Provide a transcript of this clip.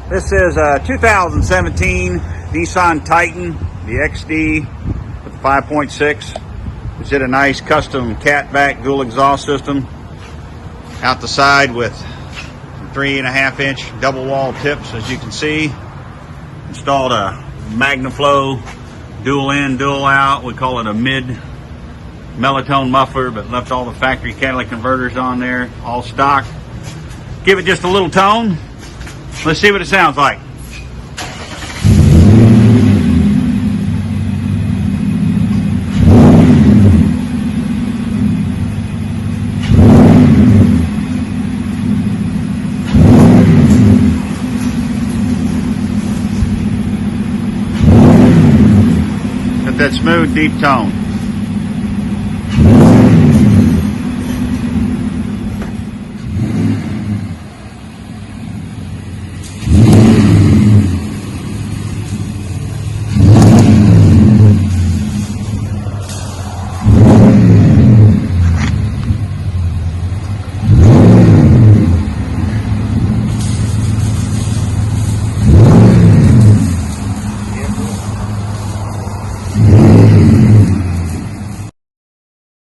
This is a 2017 Nissan Titan, the XD with 5.6. It's in a nice custom catback dual exhaust system. Out the side with 3.5-inch double wall tips, as you can see. Installed a Magnaflow dual in, dual out. We call it a mid melotone muffler, but left all the factory catalytic converters on there, all stock. Give it just a little tone. Let's see what it sounds like. Got that smooth, deep tone.